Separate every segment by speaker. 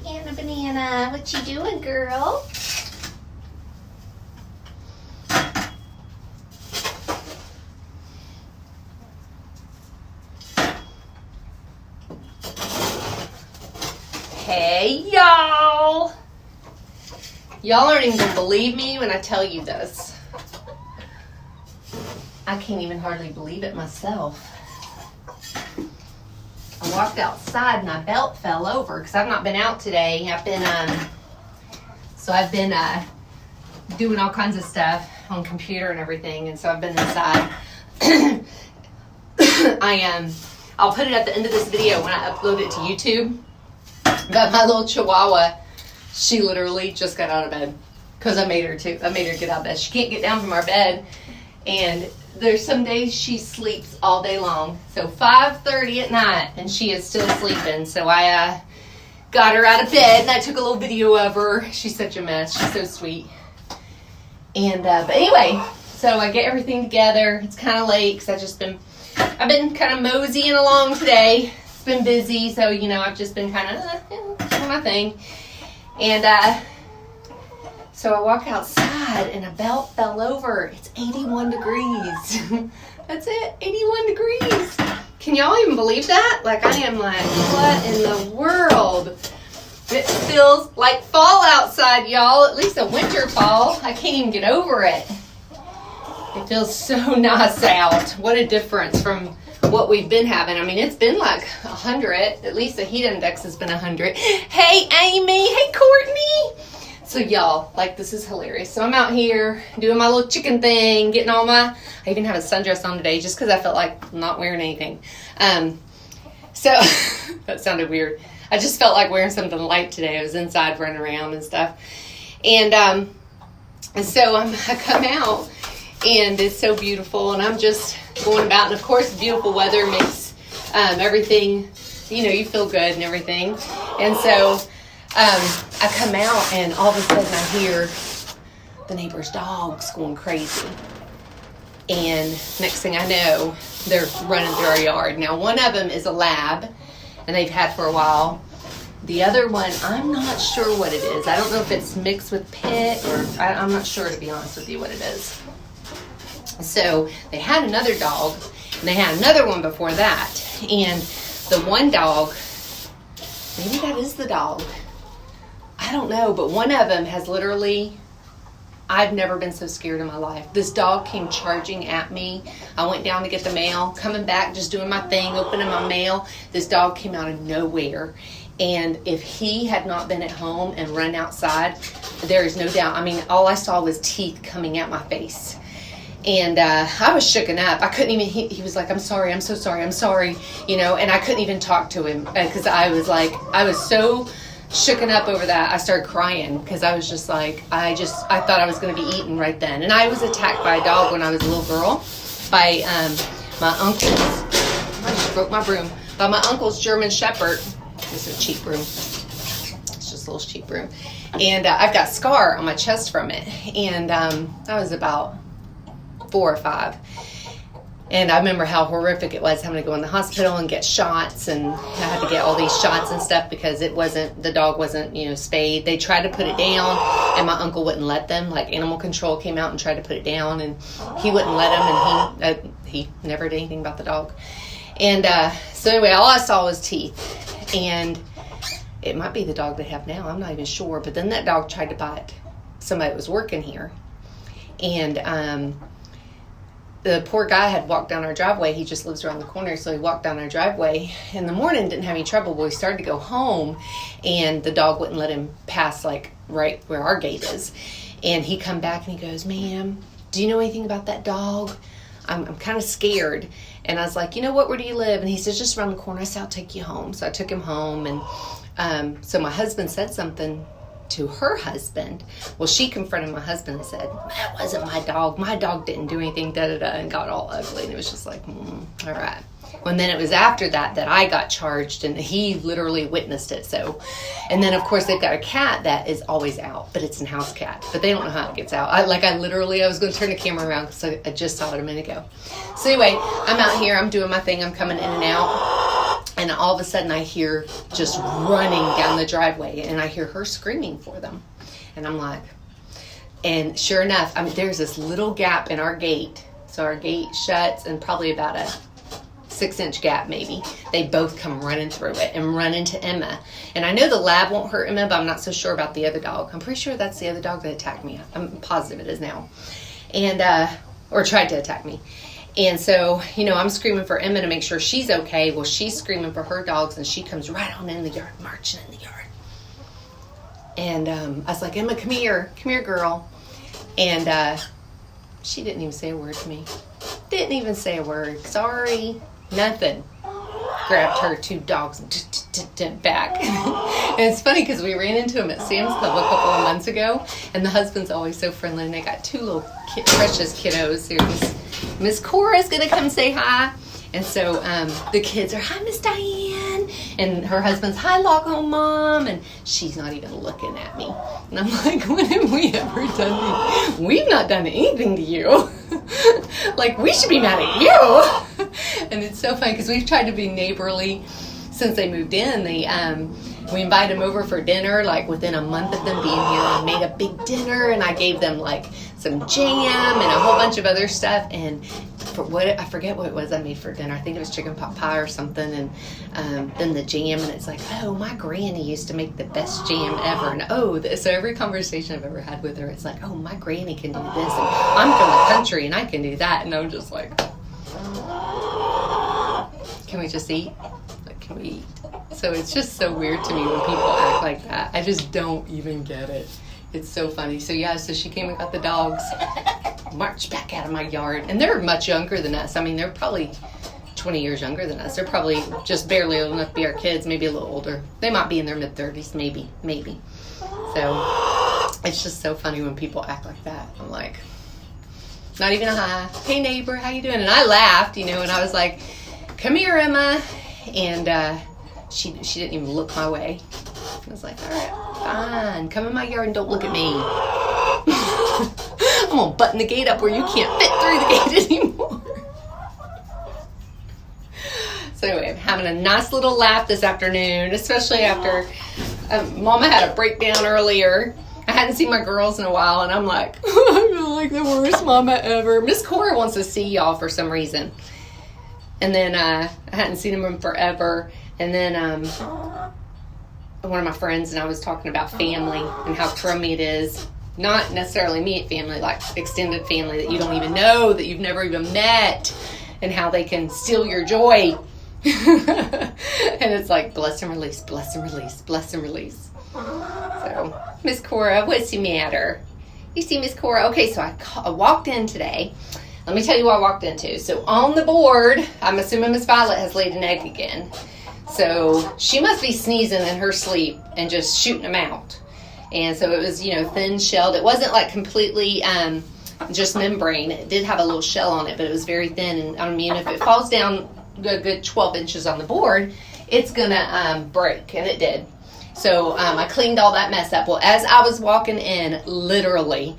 Speaker 1: Anna Banana. What you doing, girl? Hey, y'all. Y'all aren't even gonna believe me when I tell you this. I can't even hardly believe it myself. I walked outside and my belt fell over because I've not been out today. I've been doing all kinds of stuff on computer and everything, and so I've been inside. I'll put it at the end of this video when I upload it to YouTube. But my little Chihuahua, she literally just got out of bed because I made her get out of bed. She can't get down from our bed, and there's some days she sleeps all day long. So 5:30 at night, and she is still sleeping. So I got her out of bed, and I took a little video of her. She's such a mess. She's so sweet. And but anyway, so I get everything together. It's kind of late because I've been kind of moseying along today. It's been busy, so you know I've just been kind of doing my thing. And so I walk outside and a belt fell over. It's 81 degrees. That's it, 81 degrees. Can y'all even believe that? Like, I am like, what in the world? It feels like fall outside, y'all. At least a winter fall. I can't even get over it. It feels so nice out. What a difference from what we've been having. I mean, it's been like 100. At least the heat index has been 100. Hey, Amy. Hey, Courtney. So, y'all, like, this is hilarious. So, I'm out here doing my little chicken thing, getting all I even have a sundress on today just because I felt like not wearing anything. So, that sounded weird. I just felt like wearing something light today. I was inside running around and stuff. And so I come out, and it's so beautiful, and I'm just going about. And, of course, beautiful weather makes everything, you know, you feel good and everything. And so I come out, and all of a sudden I hear the neighbor's dogs going crazy. And next thing I know, they're running through our yard. Now, one of them is a lab, and they've had for a while. The other one, I'm not sure what it is. I don't know if it's mixed with pit, or I'm not sure, to be honest with you, what it is. So they had another dog, and they had another one before that. And the one dog, maybe that is the dog. I don't know, but one of them has literally, I've never been so scared in my life. This dog came charging at me. I went down to get the mail, coming back, just doing my thing, opening my mail. This dog came out of nowhere. And if he had not been at home and run outside, there is no doubt. I mean, all I saw was teeth coming at my face. And I was shooken up. I couldn't even, he was like, I'm sorry, I'm so sorry, I'm sorry. You know, and I couldn't even talk to him because I was so shooken up over that. I started crying because I was just like, I thought I was going to be eaten right then. And I was attacked by a dog when I was a little girl by my uncle's, I just broke my broom, by my uncle's German Shepherd. This is a cheap broom. It's just a little cheap broom. And I've got a scar on my chest from it. And I was about 4 or 5. And I remember how horrific it was having to go in the hospital and get shots, and I had to get all these shots and stuff because the dog wasn't, you know, spayed. They tried to put it down, and my uncle wouldn't let them. Like, animal control came out and tried to put it down, and he wouldn't let them, and he never did anything about the dog. And so anyway, all I saw was teeth, and it might be the dog they have now. I'm not even sure. But then that dog tried to bite somebody that was working here, and the poor guy had walked down our driveway. He just lives around the corner, so he walked down our driveway in the morning, didn't have any trouble, but we started to go home, and the dog wouldn't let him pass, like, right where our gate is. And he come back, and he goes, ma'am, do you know anything about that dog? I'm kind of scared. And I was like, you know what, where do you live? And he says, just around the corner. I said, I'll take you home. So I took him home, and so my husband said something to her husband. Well, she confronted my husband and said, that wasn't my dog. My dog didn't do anything, da-da-da, and got all ugly. And it was just like, all right. Well, and then it was after that I got charged, and he literally witnessed it. So, and then, of course, they've got a cat that is always out, but it's a house cat. But they don't know how it gets out. I was going to turn the camera around because I just saw it a minute ago. So anyway, I'm out here. I'm doing my thing. I'm coming in and out. And all of a sudden I hear just running down the driveway, and I hear her screaming for them. And I'm like, and sure enough, I mean, there's this little gap in our gate. So our gate shuts, and probably about a 6-inch gap maybe. They both come running through it and run into Emma. And I know the lab won't hurt Emma, but I'm not so sure about the other dog. I'm pretty sure that's the other dog that attacked me. I'm positive it is now. And, or tried to attack me. And so, you know, I'm screaming for Emma to make sure she's okay. Well, she's screaming for her dogs, and she comes right on in the yard, marching in the yard. And I was like, Emma, come here, girl. And she didn't even say a word to me. Didn't even say a word. Sorry, nothing. Grabbed her 2 dogs and back. And it's funny because we ran into him at Sam's Club a couple of months ago, and the husband's always so friendly, and they got 2 little precious kiddos. Here's Miss Cora's gonna come say hi. And so the kids are, hi, Miss Diane. And her husband's, hi, Log Home Mom. And she's not even looking at me. And I'm like, when have we ever done anything? We've not done anything to you. Like, we should be mad at you. And it's so funny because we've tried to be neighborly since they moved in. We invited them over for dinner, like within a month of them being here. I made a big dinner, and I gave them like some jam and a whole bunch of other stuff. And for what, I forget what it was I made for dinner. I think it was chicken pot pie or something. And then the jam, and it's like, oh, my granny used to make the best jam ever. And so every conversation I've ever had with her, it's like, oh, my granny can do this, and I'm from the country and I can do that. And I'm just like, can we just eat? Like, can we eat? So it's just so weird to me when people act like that. I just don't even get it. It's so funny. So yeah, so she came and got the dogs, marched back out of my yard. And they're much younger than us. I mean, they're probably 20 years younger than us. They're probably just barely old enough to be our kids, maybe a little older. They might be in their mid-30s, maybe. So it's just so funny when people act like that. I'm like, not even a hi. Hey, neighbor, how you doing? And I laughed, you know, and I was like, come here, Emma. And she didn't even look my way. I was like, all right, fine. Come in my yard and don't look at me. I'm going to button the gate up where you can't fit through the gate anymore. So anyway, I'm having a nice little laugh this afternoon, especially after Mama had a breakdown earlier. I hadn't seen my girls in a while, and I'm like, I feel like the worst mama ever. Miss Cora wants to see y'all for some reason. And then I hadn't seen them in forever. And then one of my friends and I was talking about family and how crummy it is. Not necessarily immediate family, like extended family that you don't even know, that you've never even met, and how they can steal your joy. And it's like, bless and release, bless and release, bless and release. So, Miss Cora, what's the matter? You see Miss Cora? Okay, so I walked in today. Let me tell you what I walked into. So on the board, I'm assuming Miss Violet has laid an egg again. So she must be sneezing in her sleep and just shooting them out. And so it was, you know, thin shelled. It wasn't like completely just membrane. It did have a little shell on it, but it was very thin. And I mean, if it falls down a good 12 inches on the board, it's going to break. And it did. So I cleaned all that mess up. Well, as I was walking in, literally,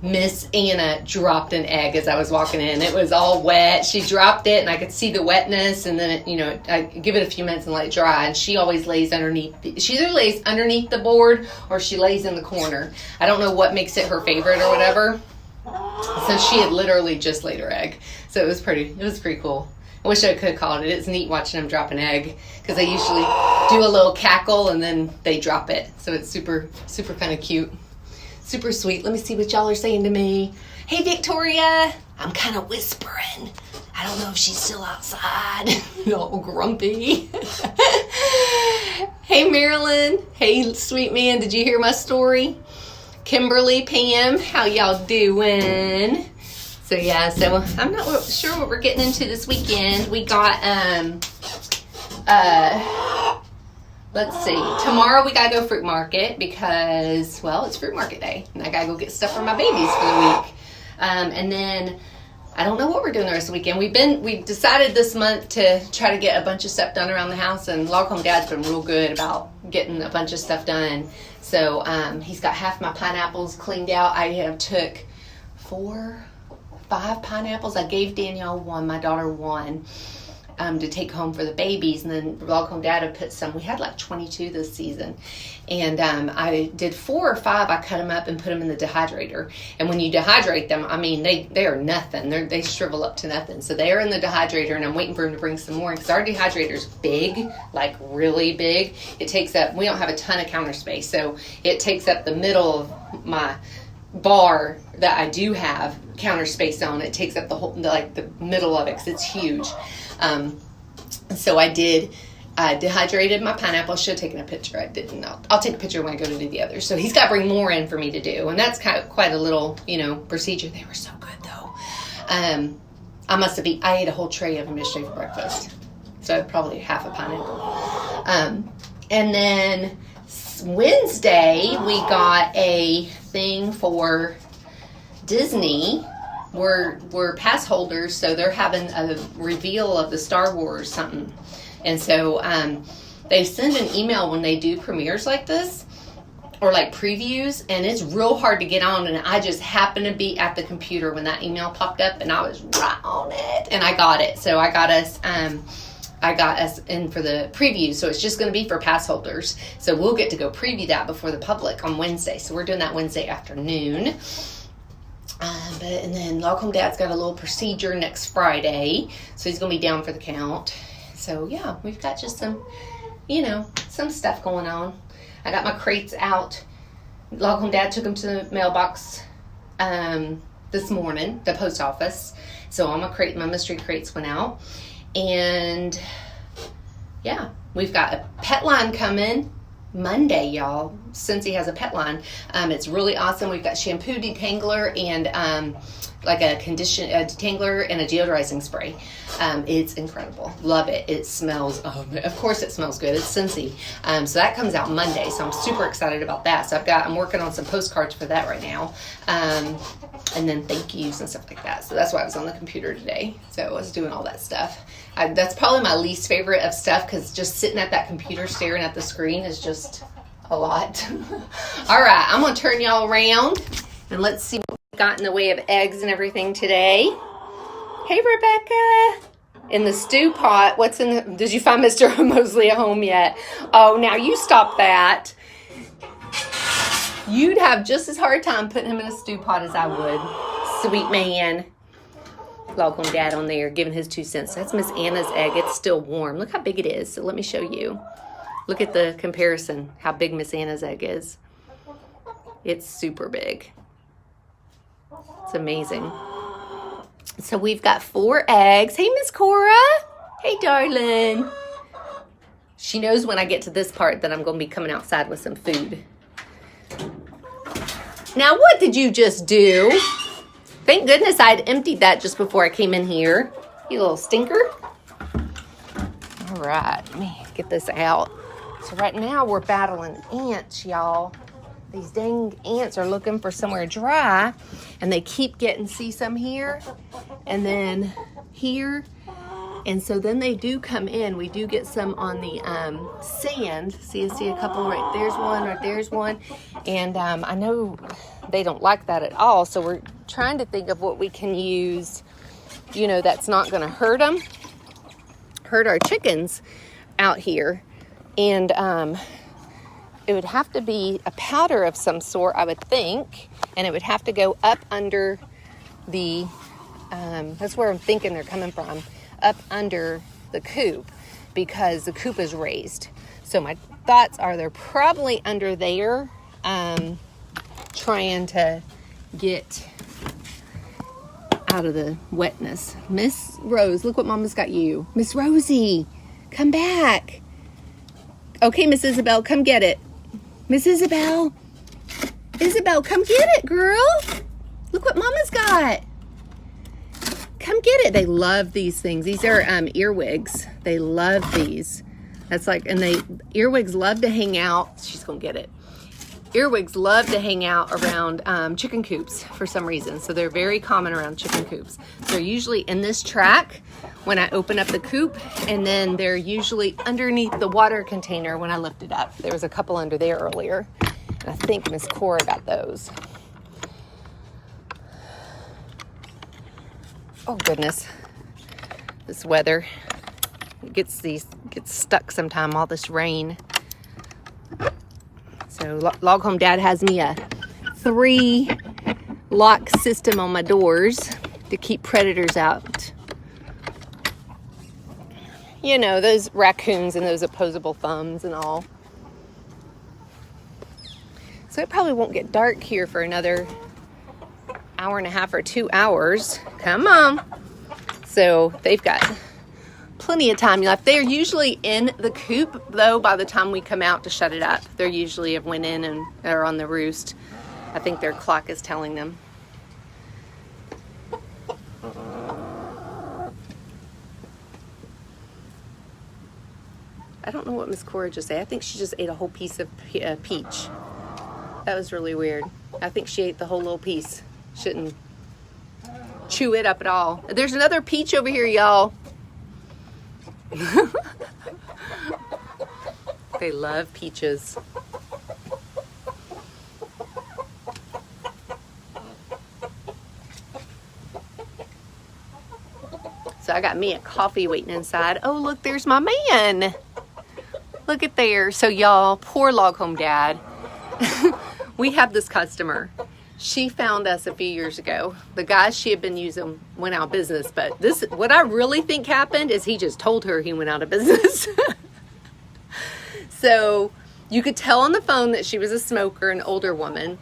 Speaker 1: Miss Anna dropped an egg as I was walking in. It was all wet. She dropped it, and I could see the wetness, and then, it, you know, I give it a few minutes and let it dry, and she always lays underneath. She either lays underneath the board or she lays in the corner. I don't know what makes it her favorite or whatever. So she had literally just laid her egg. So it was pretty cool. I wish I could have called it. It's neat watching them drop an egg because they usually do a little cackle and then they drop it. So it's super, super kind of cute. Super sweet. Let me see what y'all are saying to me. Hey, Victoria. I'm kind of whispering. I don't know if she's still outside. All grumpy. Hey, Marilyn. Hey, sweet man. Did you hear my story? Kimberly, Pam, how y'all doing? So, yeah. So, I'm not sure what we're getting into this weekend. We got, let's see. Tomorrow we gotta go fruit market because, well, it's fruit market day. And I gotta go get stuff for my babies for the week. And then I don't know what we're doing the rest of the weekend. We've decided this month to try to get a bunch of stuff done around the house. And Log Home Dad's been real good about getting a bunch of stuff done. So he's got half my pineapples cleaned out. I have took 4, 5 pineapples. I gave Danielle one, my daughter one. to take home for the babies. And then Log Home Dad had put some. We had like 22 this season. And I did 4 or 5. I cut them up and put them in the dehydrator. And when you dehydrate them, I mean, they are nothing. They shrivel up to nothing. So they are in the dehydrator, and I'm waiting for him to bring some more. Because our dehydrator's big, like really big. It takes up, we don't have a ton of counter space. So it takes up the middle of my bar that I do have counter space on. It takes up the whole, like the middle of it, because it's huge. So I dehydrated my pineapple. I should have taken a picture. I didn't. I'll take a picture when I go to do the others. So he's got to bring more in for me to do, and that's quite a little, procedure. They were so good though. I ate a whole tray of them yesterday for breakfast, so probably half a pineapple. And then Wednesday we got a thing for Disney. We're pass holders, so they're having a reveal of the Star Wars something. And so they send an email when they do premieres like this, or like previews, and it's real hard to get on. And I just happened to be at the computer when that email popped up, and I was right on it, and I got it. So I got us in for the preview. So it's just going to be for pass holders. So we'll get to go preview that before the public on Wednesday. So we're doing that Wednesday afternoon. And then Log Home Dad's got a little procedure next Friday, so he's going to be down for the count. So yeah, we've got just some, some stuff going on. I got my crates out. Log Home Dad took them to the mailbox this morning, the post office. So all my mystery crates went out. And yeah, we've got a pet line coming Monday, y'all. Cincy has a pet line. It's really awesome. We've got shampoo detangler and like a detangler and a deodorizing spray. It's incredible. Love it. It smells, of course it smells good. It's Cincy. So that comes out Monday. So I'm super excited about that. So I'm working on some postcards for that right now. And then thank yous and stuff like that. So that's why I was on the computer today. So I was doing all that stuff. That's probably my least favorite of stuff, because just sitting at that computer staring at the screen is just a lot. All right, I'm going to turn y'all around and let's see what we got in the way of eggs and everything today. Hey, Rebecca. In the stew pot, did you find Mr. Mosley at home yet? Oh, now you stop that. You'd have just as hard time putting him in a stew pot as I would. Sweet man. Log Home Dad on there giving his 2 cents. That's Miss Anna's egg. It's still warm. Look how big it is. So let me show you. Look at the comparison, how big Miss Anna's egg is. It's super big. It's amazing. So we've got 4 eggs. Hey, Miss Cora. Hey, darling. She knows when I get to this part that I'm going to be coming outside with some food. Now, what did you just do? Thank goodness I'd emptied that just before I came in here. You little stinker. All right, let me get this out. So right now we're battling ants, y'all. These dang ants are looking for somewhere dry, and they keep getting, see some here, and then here. And so then they do come in. We do get some on the sand. See a couple right there's one. And I know they don't like that at all. So we're trying to think of what we can use, that's not going to hurt our chickens out here. And it would have to be a powder of some sort, I would think. And it would have to go up under the, that's where I'm thinking they're coming from. Up under the coop, because the coop is raised. So my thoughts are they're probably under there, trying to get out of the wetness. Miss Rose, look what Mama's got you. Miss Rosie, come back. Okay, Miss Isabel, come get it. Miss Isabel, come get it, girl. Look what Mama's got. Come get it. They love these things. These are earwigs. They love these. That's like, and earwigs love to hang out. She's gonna get it. Earwigs love to hang out around chicken coops for some reason. So they're very common around chicken coops. They're usually in this track when I open up the coop, and then they're usually underneath the water container when I lift it up. There was a couple under there earlier, and I think Miss Cora got those. Oh goodness, this weather. It gets stuck sometime, all this rain. So Log Home Dad has me a 3 lock system on my doors to keep predators out. You know, those raccoons and those opposable thumbs and all. So it probably won't get dark here for another hour and a half or 2 hours. Come on. So they've got plenty of time left. They're usually in the coop, though, by the time we come out to shut it up. They're usually have went in and are on the roost. I think their clock is telling them. I don't know what Miss Cora just ate. I think she just ate a whole piece of peach. That was really weird. I think she ate the whole little piece. Shouldn't chew it up at all. There's another peach over here, y'all. They love peaches. So I got me a coffee waiting inside. Oh, look, there's my man. Look at there. So y'all, poor Log Home Dad. We have this customer. She found us a few years ago. The guys she had been using went out of business, but what I really think happened is he just told her he went out of business. So you could tell on the phone that she was a smoker, an older woman.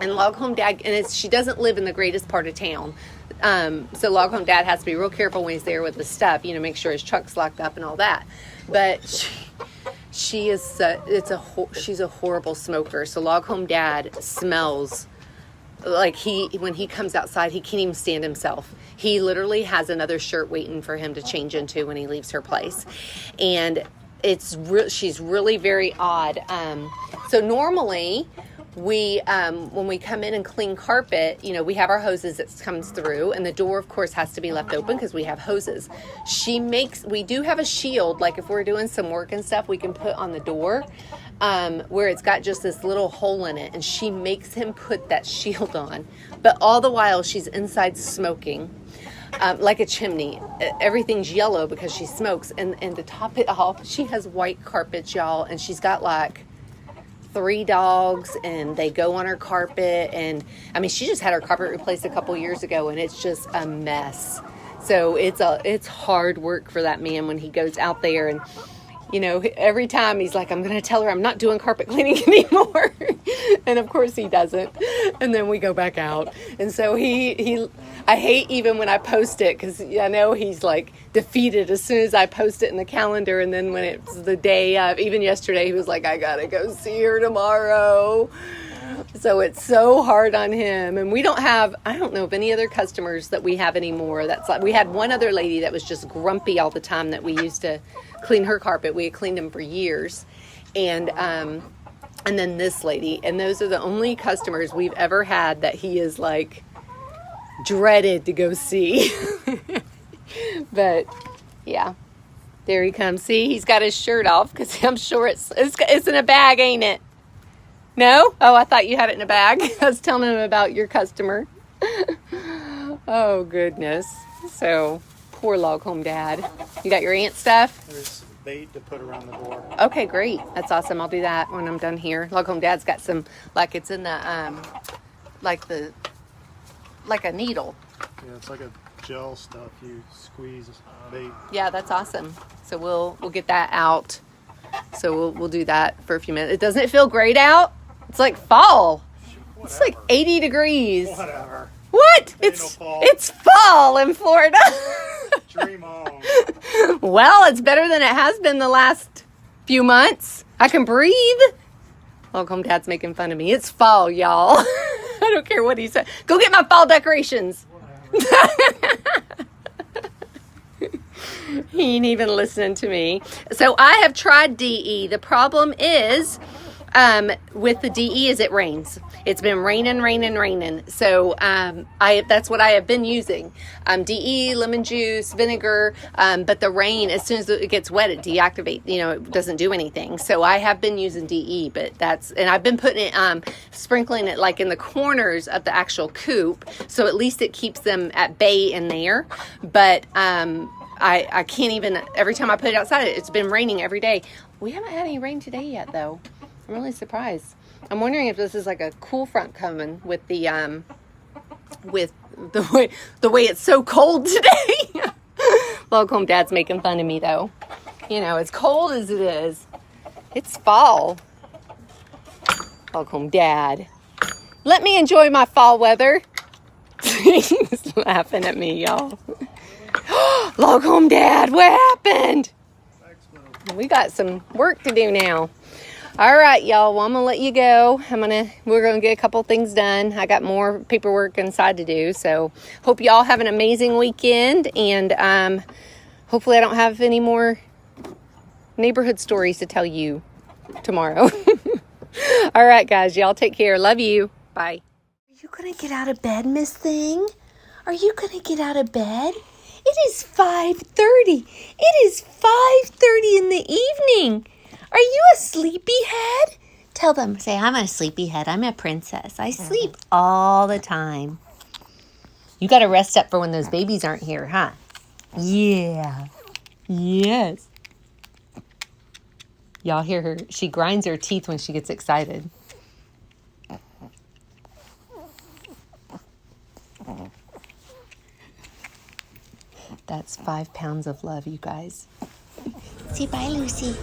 Speaker 1: And Log Home Dad, and she doesn't live in the greatest part of town. So Log Home Dad has to be real careful when he's there with the stuff, you know, make sure his truck's locked up and all that. But she's a horrible smoker. So Log Home Dad smells like when he comes outside, he can't even stand himself. He literally has another shirt waiting for him to change into when he leaves her place. And she's really very odd. So normally when we come in and clean carpet, you know, we have our hoses that comes through, and the door, of course, has to be left open because we have hoses. We do have a shield, like if we're doing some work and stuff, we can put on the door, where it's got just this little hole in it, and she makes him put that shield on. But all the while, she's inside smoking, like a chimney. Everything's yellow because she smokes, and to top it off, she has white carpets, y'all, and she's got like 3 dogs, and they go on her carpet. And I mean, she just had her carpet replaced a couple years ago, and it's just a mess. So it's hard work for that man when he goes out there. And you know, every time he's like, I'm gonna tell her I'm not doing carpet cleaning anymore. And of course he doesn't, and then we go back out. And so I hate even when I post it, because I know he's like defeated as soon as I post it in the calendar. And then when it's the day of, even yesterday, he was like, I gotta go see her tomorrow. So it's so hard on him. And I don't know of any other customers that we have anymore. That's like, we had one other lady that was just grumpy all the time that we used to clean her carpet. We had cleaned them for years. And then this lady, and those are the only customers we've ever had that he is like dreaded to go see. But yeah, there he comes. See, he's got his shirt off because I'm sure it's in a bag, ain't it? No? Oh, I thought you had it in a bag. I was telling him about your customer. Oh, goodness. So, poor Log Home Dad. You got your ant stuff?
Speaker 2: There's bait to put around the door.
Speaker 1: Okay, great. That's awesome. I'll do that when I'm done here. Log Home Dad's got some, like it's in the, like a needle.
Speaker 2: Yeah, it's like a gel stuff you squeeze bait.
Speaker 1: Yeah, that's awesome. So we'll get that out. So we'll do that for a few minutes. Doesn't it feel great out? It's like fall.
Speaker 2: Whatever.
Speaker 1: It's like 80 degrees.
Speaker 2: Whatever.
Speaker 1: What?
Speaker 2: It's
Speaker 1: fall in Florida.
Speaker 2: Dream on.
Speaker 1: Well, it's better than it has been the last few months. I can breathe. Log Home Dad's making fun of me. It's fall, y'all. I don't care what he said. Go get my fall decorations. He ain't even listening to me. So I have tried DE. The problem is with the DE is it rains. It's been raining. So that's what I have been using. DE, lemon juice, vinegar. But the rain, as soon as it gets wet, it deactivates. You know, it doesn't do anything. So I have been using DE, and I've been putting it, sprinkling it like in the corners of the actual coop. So at least it keeps them at bay in there. But I can't even, every time I put it outside, it's been raining every day. We haven't had any rain today yet, though. I'm really surprised. I'm wondering if this is like a cool front coming with the way it's so cold today. Log Home Dad's making fun of me, though. You know, as cold as it is, it's fall. Log Home Dad, let me enjoy my fall weather. He's laughing at me, y'all. Log Home Dad, what happened? We got some work to do now. All right, y'all. Well, I'm gonna let you go. We're gonna get a couple things done. I got more paperwork inside to do. So, hope y'all have an amazing weekend, and hopefully, I don't have any more neighborhood stories to tell you tomorrow. All right, guys. Y'all take care. Love you. Bye. Are you gonna get out of bed, Miss Thing? Are you gonna get out of bed? It is 5:30. It is 5:30 in the evening. Are you a sleepyhead? Tell them, say, I'm a sleepyhead. I'm a princess. I sleep all the time. You got to rest up for when those babies aren't here, huh? Yeah. Yes. Y'all hear her? She grinds her teeth when she gets excited. That's 5 pounds of love, you guys. Say bye, Lucy.